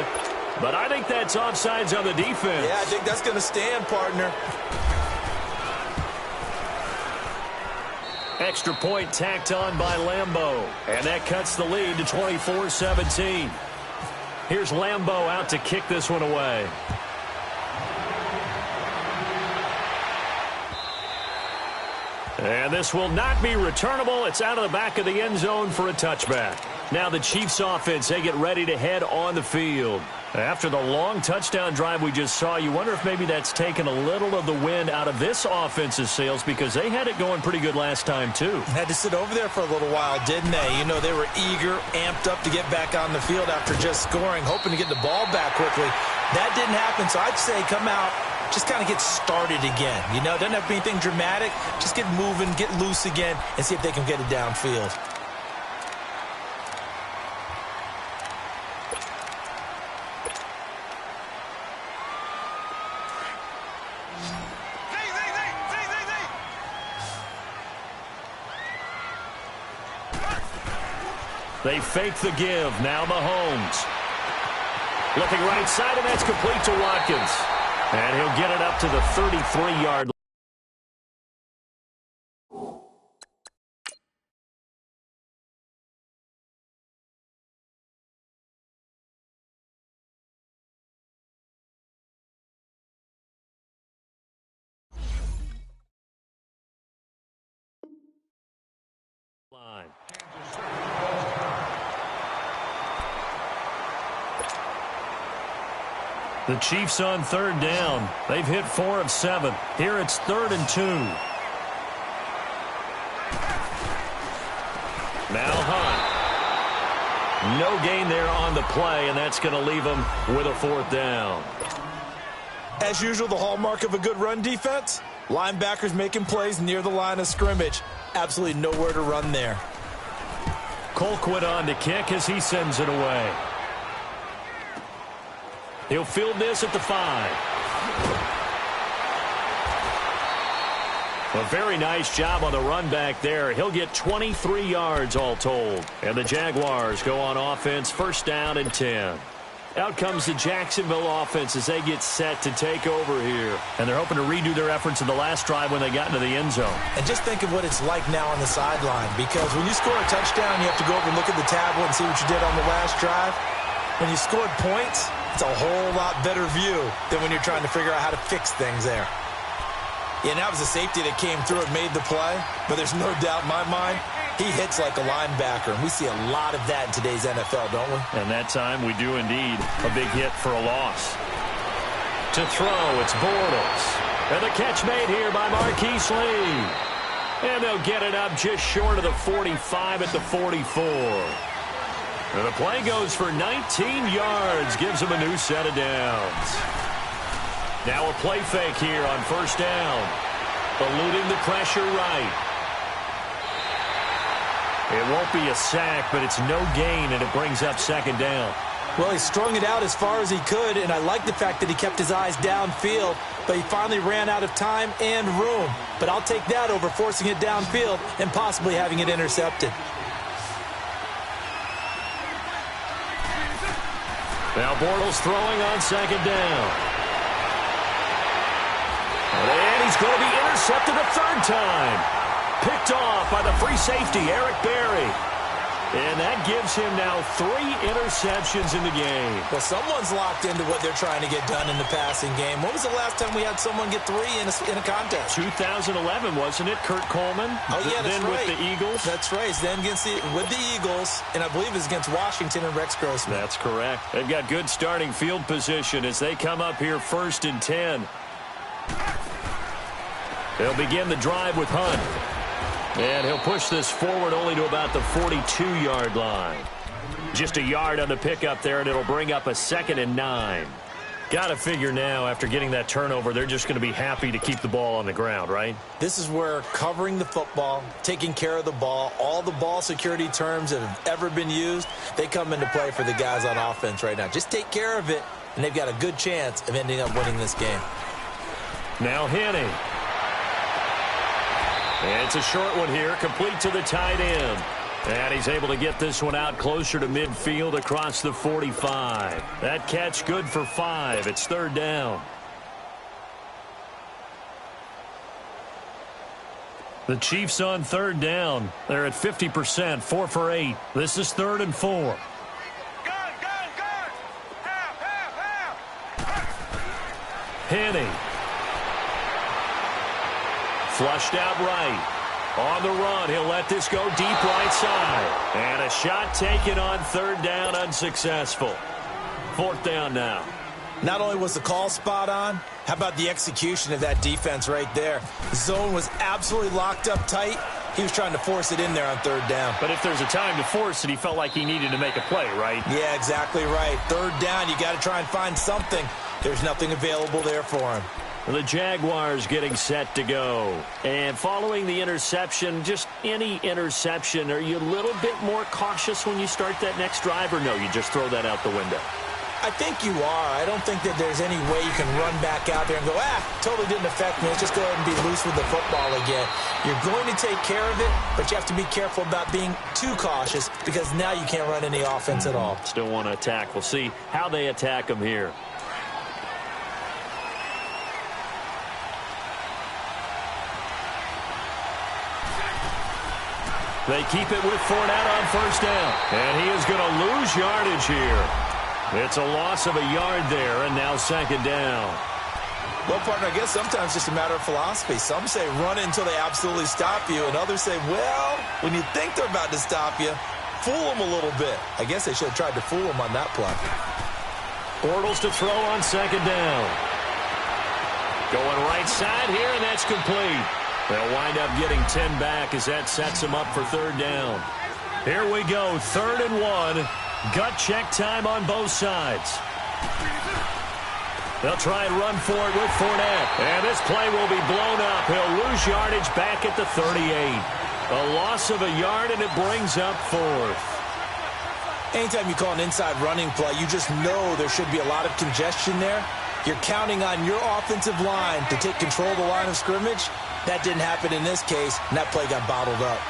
[SPEAKER 1] but I think that's offsides on the defense.
[SPEAKER 3] Yeah, I think that's going to stand, partner.
[SPEAKER 1] Extra point tacked on by Lambeau. And that cuts the lead to 24-17. Here's Lambeau out to kick this one away. And this will not be returnable. It's out of the back of the end zone for a touchback. Now the Chiefs offense, they get ready to head on the field. After the long touchdown drive we just saw, you wonder if maybe that's taken a little of the wind out of this offense's sails because they had it going pretty good last time too.
[SPEAKER 3] Had to sit over there for a little while, didn't they? You know, they were eager, amped up to get back on the field after just scoring, hoping to get the ball back quickly. That didn't happen, so I'd say come out, just kind of get started again. You know, doesn't have to be anything dramatic. Just get moving, get loose again, and see if they can get it downfield.
[SPEAKER 1] They fake the give. Now Mahomes. Looking right side, and that's complete to Watkins. And he'll get it up to the 33-yard line. The Chiefs on 3rd down. They've hit 4 of 7. Here it's 3rd and 2. Now Hunt. No gain there on the play, and that's going to leave them with a 4th down.
[SPEAKER 3] As usual, the hallmark of a good run defense, linebackers making plays near the line of scrimmage. Absolutely nowhere to run there.
[SPEAKER 1] Colquitt on to kick as he sends it away. He'll field this at the 5. A very nice job on the run back there. He'll get 23 yards all told. And the Jaguars go on offense, 1st down and 10. Out comes the Jacksonville offense as they get set to take over here. And they're hoping to redo their efforts in the last drive when they got into the end zone.
[SPEAKER 3] And just think of what it's like now on the sideline. Because when you score a touchdown, you have to go over and look at the tablet and see what you did on the last drive. When you scored points, it's a whole lot better view than when you're trying to figure out how to fix things there. Yeah, that was a safety that came through and made the play, but there's no doubt in my mind, he hits like a linebacker, and we see a lot of that in today's NFL, don't we?
[SPEAKER 1] And that time we do indeed. A big hit for a loss. To throw, it's Bortles. And the catch made here by Marquise Lee. And they'll get it up just short of the 45 at the 44. And the play goes for 19 yards, gives them a new set of downs. Now a play fake here on 1st down. Eluding the pressure right. It won't be a sack, but it's no gain, and it brings up second down.
[SPEAKER 3] Well, he strung it out as far as he could, and I like the fact that he kept his eyes downfield, but he finally ran out of time and room. But I'll take that over forcing it downfield and possibly having it intercepted.
[SPEAKER 1] Now Bortles throwing on second down. And he's going to be intercepted a third time. Picked off by the free safety, Eric Berry. And that gives him now 3 interceptions in the game.
[SPEAKER 3] Well, someone's locked into what they're trying to get done in the passing game. When was the last time we had someone get 3 in a contest?
[SPEAKER 1] 2011, wasn't it? Kurt Coleman?
[SPEAKER 3] Oh, yeah, that's
[SPEAKER 1] then
[SPEAKER 3] right.
[SPEAKER 1] With the Eagles?
[SPEAKER 3] That's right. Then with the Eagles, and I believe it's against Washington and Rex Grossman.
[SPEAKER 1] That's correct. They've got good starting field position as they come up here 1st and 10. They'll begin the drive with Hunt. And he'll push this forward only to about the 42-yard line. Just a yard on the pickup there, and it'll bring up a 2nd and 9. Got to figure now, after getting that turnover, they're just going to be happy to keep the ball on the ground, right?
[SPEAKER 3] This is where covering the football, taking care of the ball, all the ball security terms that have ever been used, they come into play for the guys on offense right now. Just take care of it, and they've got a good chance of ending up winning this game.
[SPEAKER 1] Now Henning. And it's a short one here, complete to the tight end. And he's able to get this one out closer to midfield across the 45. That catch good for 5. It's 3rd down. The Chiefs on 3rd down. They're at 50%, 4 for 8. This is 3rd and 4. Henning. Flushed out right. On the run, he'll let this go deep right side. And a shot taken on 3rd down, unsuccessful. 4th down now.
[SPEAKER 3] Not only was the call spot on, how about the execution of that defense right there? The zone was absolutely locked up tight. He was trying to force it in there on 3rd down.
[SPEAKER 1] But if there's a time to force it, he felt like he needed to make a play, right?
[SPEAKER 3] Yeah, exactly right. 3rd down, you got to try and find something. There's nothing available there for him.
[SPEAKER 1] The Jaguars getting set to go. And following the interception, just any interception, are you a little bit more cautious when you start that next drive, or no, you just throw that out the window?
[SPEAKER 3] I think you are. I don't think that there's any way you can run back out there and go, totally didn't affect me. Let's just go ahead and be loose with the football again. You're going to take care of it, but you have to be careful about being too cautious because now you can't run any offense at all.
[SPEAKER 1] Still want to attack. We'll see how they attack them here. They keep it with Fournette on 1st down. And he is going to lose yardage here. It's a loss of a yard there, and now 2nd down.
[SPEAKER 3] Well, partner, I guess sometimes it's just a matter of philosophy. Some say run it until they absolutely stop you, and others say, well, when you think they're about to stop you, fool them a little bit. I guess they should have tried to fool them on that play.
[SPEAKER 1] Bortles to throw on 2nd down. Going right side here, and that's complete. They'll wind up getting 10 back as that sets them up for 3rd down. Here we go, 3rd and 1. Gut check time on both sides. They'll try and run for it with Fournette. And this play will be blown up. He'll lose yardage back at the 38. A loss of a yard, and it brings up 4th.
[SPEAKER 3] Anytime you call an inside running play, you just know there should be a lot of congestion there. You're counting on your offensive line to take control of the line of scrimmage. That didn't happen in this case, and that play got bottled up.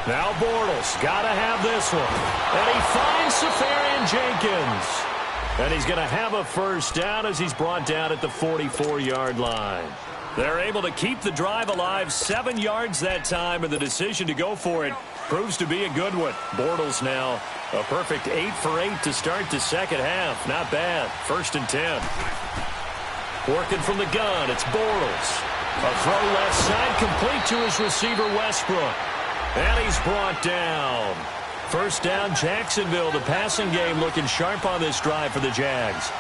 [SPEAKER 1] Now Bortles got to have this one. And he finds Safarian Jenkins. And he's going to have a 1st down as he's brought down at the 44-yard line. They're able to keep the drive alive, 7 yards that time, and the decision to go for it proves to be a good one. Bortles now a perfect 8 for 8 to start the 2nd half. Not bad. 1st and 10. Working from the gun, it's Bortles. A throw left side, complete to his receiver, Westbrook. And he's brought down. 1st down, Jacksonville. The passing game looking sharp on this drive for the Jags.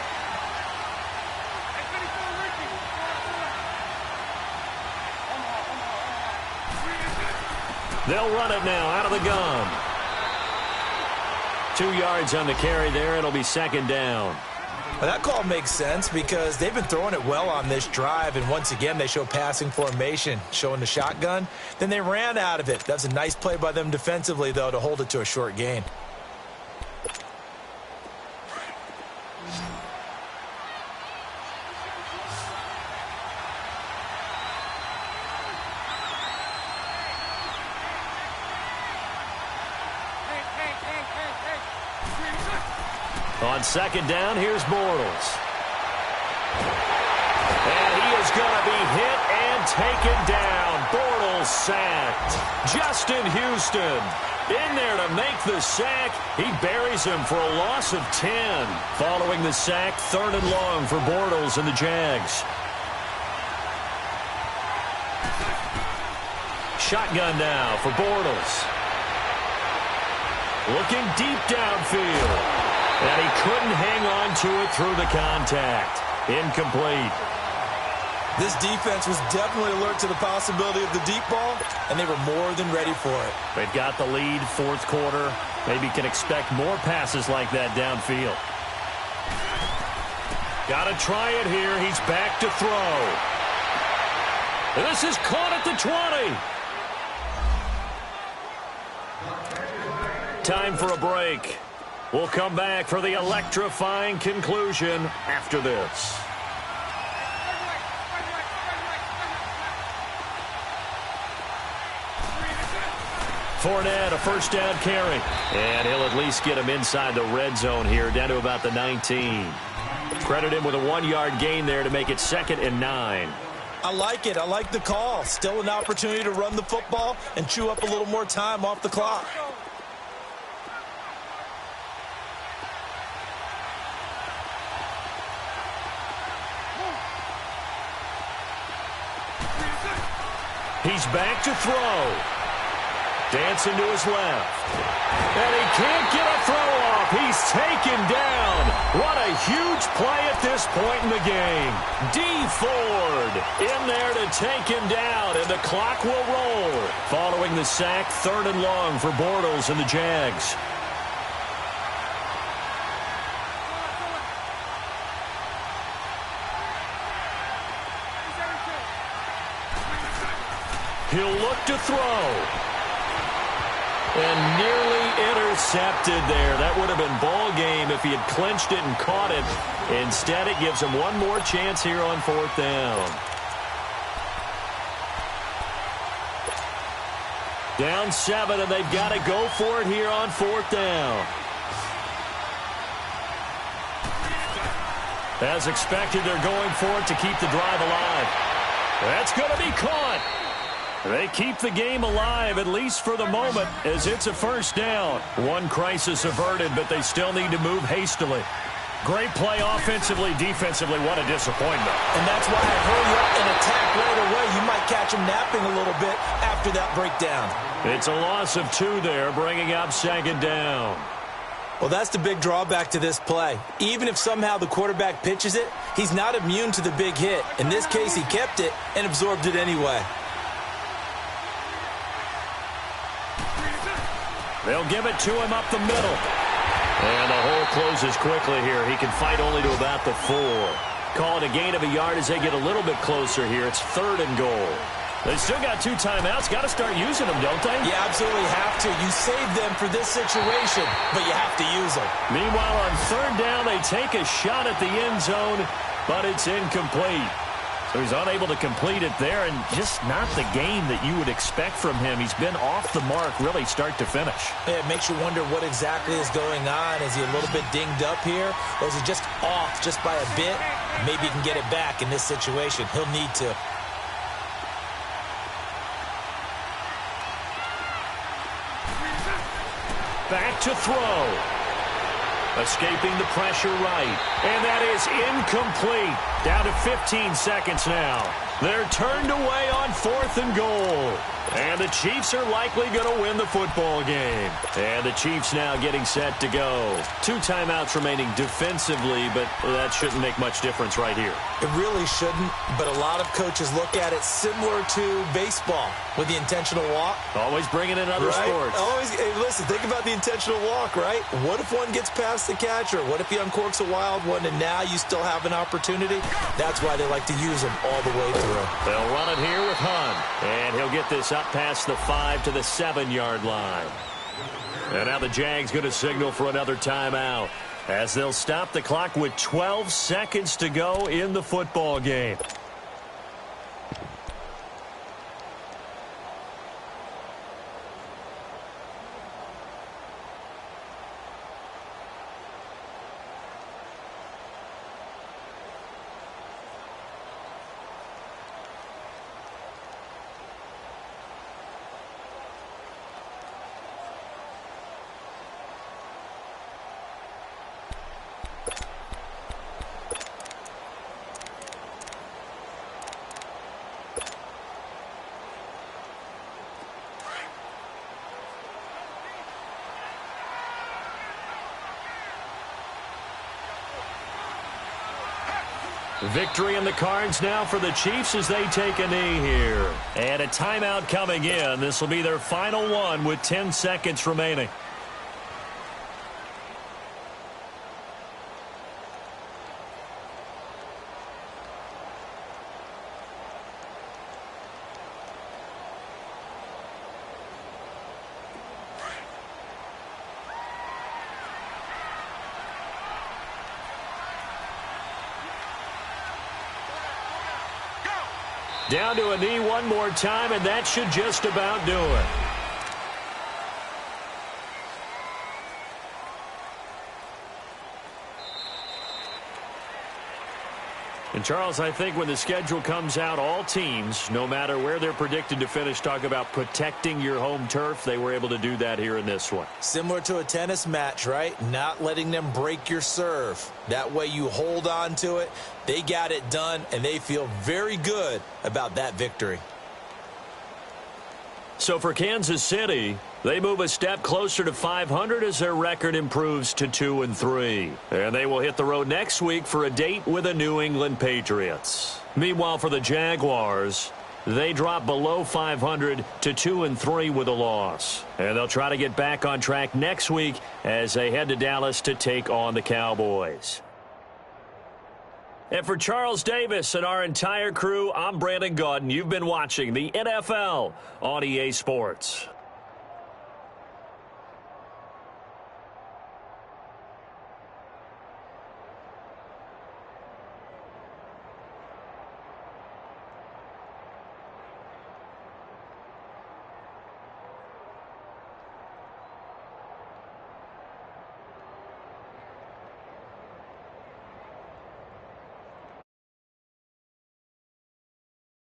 [SPEAKER 1] They'll run it now out of the gun. 2 yards on the carry there. It'll be 2nd down.
[SPEAKER 3] Well, that call makes sense because they've been throwing it well on this drive, and once again they show passing formation, showing the shotgun. Then they ran out of it. That's a nice play by them defensively, though, to hold it to a short gain.
[SPEAKER 1] On second down, here's Bortles. And he is going to be hit and taken down. Bortles sacked. Justin Houston in there to make the sack. He buries him for a loss of 10. Following the sack, 3rd and long for Bortles and the Jags. Shotgun now for Bortles. Looking deep downfield. And he couldn't hang on to it through the contact. Incomplete.
[SPEAKER 3] This defense was definitely alert to the possibility of the deep ball, and they were more than ready for it.
[SPEAKER 1] They've got the lead, 4th quarter. Maybe can expect more passes like that downfield. Got to try it here. He's back to throw. And this is caught at the 20. Time for a break. We'll come back for the electrifying conclusion after this. Fournette, a 1st down carry. And he'll at least get him inside the red zone here, down to about the 19. Credit him with a 1-yard gain there to make it 2nd and 9.
[SPEAKER 3] I like it. I like the call. Still an opportunity to run the football and chew up a little more time off the clock.
[SPEAKER 1] He's back to throw. Dancing to his left. And he can't get a throw off. He's taken down. What a huge play at this point in the game. D. Ford in there to take him down, and the clock will roll. Following the sack, 3rd and long for Bortles and the Jags. He'll look to throw. And nearly intercepted there. That would have been ball game if he had clinched it and caught it. Instead, it gives him one more chance here on 4th down. Down 7, and they've got to go for it here on 4th down. As expected, they're going for it to keep the drive alive. That's going to be caught. They keep the game alive, at least for the moment, as it's a 1st down. One crisis averted, but they still need to move hastily. Great play offensively, defensively. What a disappointment.
[SPEAKER 3] And that's why I hurry up and attack right away. You might catch him napping a little bit after that breakdown.
[SPEAKER 1] It's a loss of 2 there, bringing up 2nd down.
[SPEAKER 3] Well, that's the big drawback to this play. Even if somehow the quarterback pitches it, he's not immune to the big hit. In this case, he kept it and absorbed it anyway.
[SPEAKER 1] They'll give it to him up the middle. And the hole closes quickly here. He can fight only to about the 4. Call it a gain of a yard as they get a little bit closer here. It's 3rd and goal. They still got 2 timeouts. Got to start using them, don't they?
[SPEAKER 3] You absolutely have to. You save them for this situation, but you have to use them.
[SPEAKER 1] Meanwhile, on 3rd down, they take a shot at the end zone, but it's incomplete. So he's unable to complete it there, and just not the game that you would expect from him. He's been off the mark really start to finish.
[SPEAKER 3] Yeah, it makes you wonder what exactly is going on. Is he a little bit dinged up here, or is he just off just by a bit? Maybe he can get it back in this situation. He'll need to.
[SPEAKER 1] Back to throw. Escaping the pressure right. And that is incomplete. Down to 15 seconds now. They're turned away on 4th and goal. And the Chiefs are likely going to win the football game. And the Chiefs now getting set to go. 2 timeouts remaining defensively, but that shouldn't make much difference right here.
[SPEAKER 3] It really shouldn't, but a lot of coaches look at it similar to baseball with the intentional walk.
[SPEAKER 1] Always bringing in other sports.
[SPEAKER 3] Always, hey, listen, think about the intentional walk, right? What if one gets past the catcher? What if he uncorks a wild one and now you still have an opportunity? That's why they like to use them all the way through.
[SPEAKER 1] They'll run it here with Hunt, and he'll get this up past the 5 to the 7-yard line. And now the Jags going to signal for another timeout as they'll stop the clock with 12 seconds to go in the football game. Victory in the cards now for the Chiefs as they take a knee here. And a timeout coming in. This will be their final one with 10 seconds remaining. Down to a knee one more time, and that should just about do it. And, Charles, I think when the schedule comes out, all teams, no matter where they're predicted to finish, talk about protecting your home turf. They were able to do that here in this one.
[SPEAKER 3] Similar to a tennis match, right? Not letting them break your serve. That way you hold on to it. They got it done, and they feel very good about that victory.
[SPEAKER 1] So for Kansas City, they move a step closer to 500 as their record improves to 2-3. And they will hit the road next week for a date with the New England Patriots. Meanwhile, for the Jaguars, they drop below 500 to 2-3 with a loss. And they'll try to get back on track next week as they head to Dallas to take on the Cowboys. And for Charles Davis and our entire crew, I'm Brandon Gaudin. You've been watching the NFL on EA Sports.